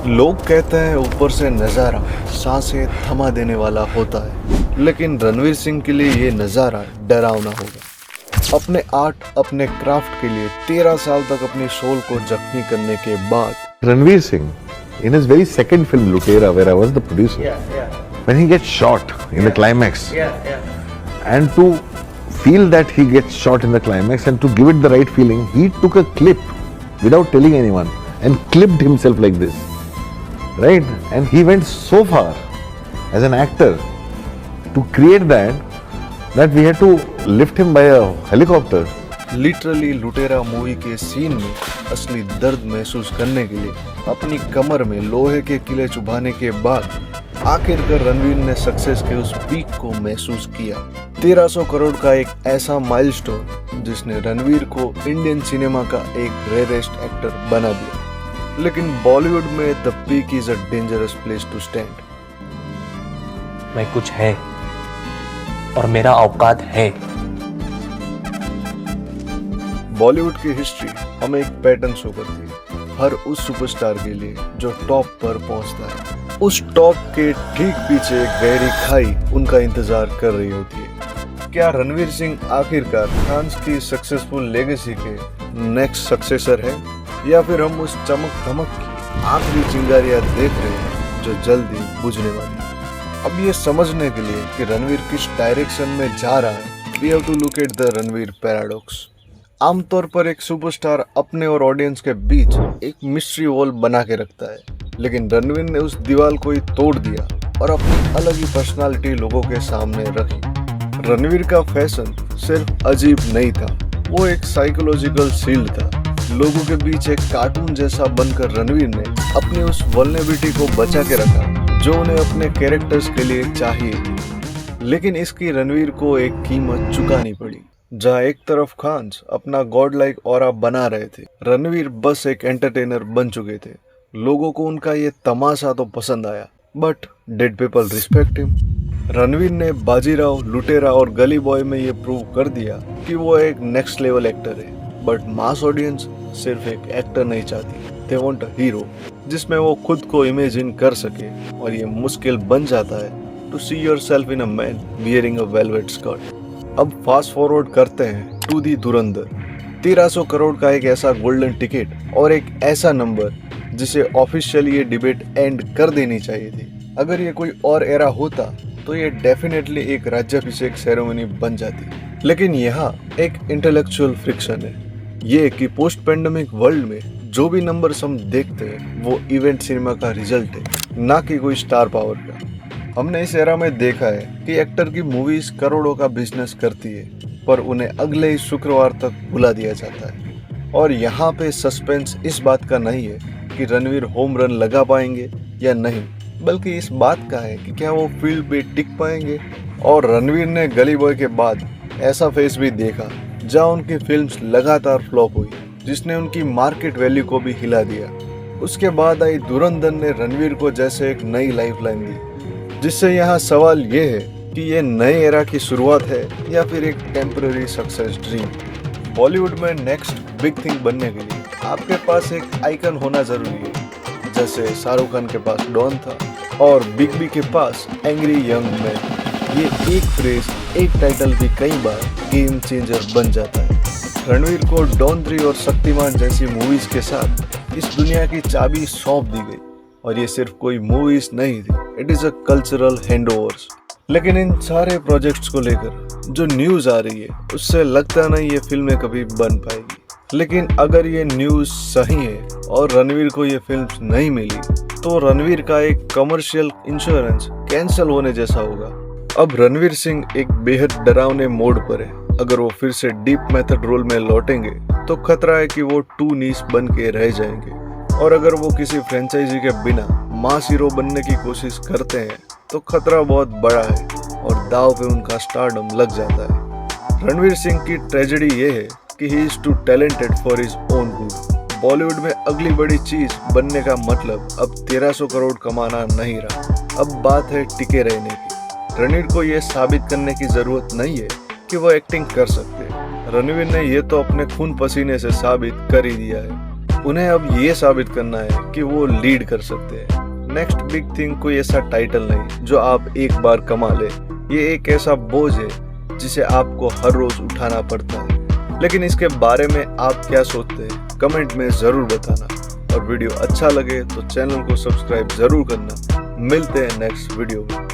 लोग कहते हैं ऊपर से नज़ारा सांसें थमा देने वाला होता है, लेकिन रणवीर सिंह के लिए ये नज़ारा डरावना होगा। अपने आर्ट, अपने क्राफ्ट के लिए 13 साल तक अपनी सोल को जख्मी करने के बाद Ranveer Singh, in his very second film Lutera, where I was the producer, when he gets shot in the climax, and to feel that he gets shot in the climax and to give it the right feeling, he took a clip without telling anyone and clipped himself like this, right? And he went so far as an actor to create that we had to lift him by a helicopter. Literally लुटेरा movie के scene में असली दर्द महसूस करने के लिए अपनी कमर में लोहे के किले चुभाने के बाद आखिरकार रणवीर ने सक्सेस के उस पीक को महसूस किया। 1300 करोड़ का एक ऐसा माइलस्टोन जिसने रणवीर को इंडियन सिनेमा का एक रेयरेस्ट एक्टर बना दिया। लेकिन बॉलीवुड में the peak is a dangerous place to stand. मैं कुछ है और मेरा औकात है। बॉलीवुड की हिस्ट्री हमें एक पैटर्न शो करती है हर उस सुपरस्टार के लिए जो टॉप पर पहुंचता है। उस टॉप के ठीक पीछे एक गहरी खाई उनका इंतजार कर रही होती है। क्या रणवीर सिंह आखिरकार खान्स की सक्सेसफुल लेगेसी के नेक्स्ट सक्सेसर है, या फिर हम उस चमक धमक की आखिरी चिंगारियां देख रहे हैं जो जल्दी बुझने वाली है? अब ये समझने के लिए कि रणवीर किस डायरेक्शन में जा रहा है, we have to look at the Ranveer paradox. आमतौर पर एक सुपरस्टार अपने और ऑडियंस के बीच एक मिस्ट्री वॉल बना के रखता है, लेकिन रणवीर ने उस दीवार को ही तोड़ दिया और अपनी अलग ही पर्सनालिटी लोगों के सामने रखी। रणवीर का फैशन सिर्फ अजीब नहीं था, वो एक साइकोलॉजिकल शील्ड था। लोगों के बीच एक कार्टून जैसा बनकर रणवीर ने अपनी उस वल्नरेबिलिटी को बचा के रखा जो उन्हें अपने कैरेक्टर्स के लिए चाहिए थी। लेकिन इसकी रणवीर को एक कीमत चुकानी पड़ी। जहाँ एक तरफ खान्स अपना गॉड लाइक ऑरा बना रहे थे, रणवीर बस एक एंटरटेनर बन चुके थे। लोगों को उनका ये तमाशा तो पसंद आया, but did people respect him? Ranveer ने बाजीराव, लुटेरा और गली बॉय में ये प्रूव कर दिया कि वो एक नेक्स्ट लेवल एक्टर है। बट मास ऑडियंस सिर्फ एक एक्टर नहीं चाहती, दे वांट अ हीरो जिसमें वो खुद को इमेजिन कर सके, और ये मुश्किल बन जाता है to see yourself in a man wearing a velvet skirt. अब फास्ट फॉरवर्ड करते हैं टू दी धुरंधर। 1300 करोड़ का एक ऐसा गोल्डन टिकट और एक ऐसा नंबर जिसे ऑफिशियली ये डिबेट एंड कर देनी चाहिए थी। अगर ये कोई और एरा होता तो ये डेफिनेटली एक राज्याभिषेक सेरेमनी बन जाती। लेकिन यहाँ एक इंटेलेक्चुअल फ्रिक्शन है, ये कि पोस्ट पेंडेमिक वर्ल्ड में जो भी नंबर्स हम देखते हैं वो इवेंट सिनेमा का रिजल्ट है, ना कि कोई स्टार पावर का। हमने इस एरा में देखा है कि एक्टर की मूवीज करोड़ों का बिजनेस करती है, पर उन्हें अगले ही शुक्रवार तक बुला दिया जाता है। और यहाँ पे सस्पेंस इस बात का नहीं है कि रणवीर होम रन लगा पाएंगे या नहीं, बल्कि इस बात का है कि क्या वो फील्ड पे टिक पाएंगे। और रणवीर ने गली बॉय के बाद ऐसा फेस भी देखा जहाँ उनकी फिल्म्स लगातार फ्लॉप हुई, जिसने उनकी मार्केट वैल्यू को भी हिला दिया। उसके बाद आई धुरंधर ने रणवीर को जैसे एक नई लाइफलाइन दी, जिससे यहाँ सवाल ये है कि ये नए एरा की शुरुआत है या फिर एक टेम्पररी सक्सेस ड्रीम। बॉलीवुड में नेक्स्ट बिग थिंग बनने के लिए आपके पास एक आइकन होना जरूरी है, जैसे शाहरुख खान के पास डॉन था और बिग बी के पास एंग्री यंग मैन। ये एक फ्रेज, एक टाइटल भी कई बार गेम चेंजर बन जाता है। रणवीर को डॉन 3 और शक्तिमान जैसी मूवीज के साथ इस दुनिया की चाबी सौंप दी गई, और ये सिर्फ कोई मूवीज नहीं थी, इट इज अ कल्चरल हैंडओवर्स। लेकिन इन सारे प्रोजेक्ट्स को लेकर जो न्यूज आ रही है उससे लगता नहीं ये फिल्में कभी बन पाएगी। लेकिन अगर ये न्यूज सही है और रणवीर को ये फिल्म्स नहीं मिली तो रणवीर का एक कमर्शियल इंश्योरेंस कैंसिल होने जैसा होगा। अब रणवीर सिंह एक बेहद डरावने मोड पर है। अगर वो फिर से डीप मेथड रोल में लौटेंगे तो खतरा है कि वो टू नीस बन के रह जाएंगे, और अगर वो किसी फ्रेंचाइजी के बिना मास हीरो बनने की कोशिश करते हैं तो खतरा बहुत बड़ा है और दाव पे उनका स्टारडम लग जाता है। रणवीर सिंह की ट्रेजेडी ये है कि he is too talented for his own good. Bollywood में अगली बड़ी चीज बनने का मतलब अब 1300 करोड़ कमाना नहीं रहा, अब बात है टिके रहने की। रणवीर को ये साबित करने की जरूरत नहीं है कि वो एक्टिंग कर सकते हैं। रणवीर ने ये तो अपने खून पसीने से साबित कर ही दिया है। उन्हें अब ये साबित करना है कि वो लीड कर सकते हैं। नेक्स्ट बिग थिंग कोई ऐसा टाइटल नहीं जो आप एक बार कमा ले। ये एक ऐसा बोझ है जिसे आपको हर रोज उठाना पड़ता है। लेकिन इसके बारे में आप क्या सोचते हैं कमेंट में जरूर बताना, और वीडियो अच्छा लगे तो चैनल को सब्सक्राइब जरूर करना। मिलते हैं नेक्स्ट वीडियो में।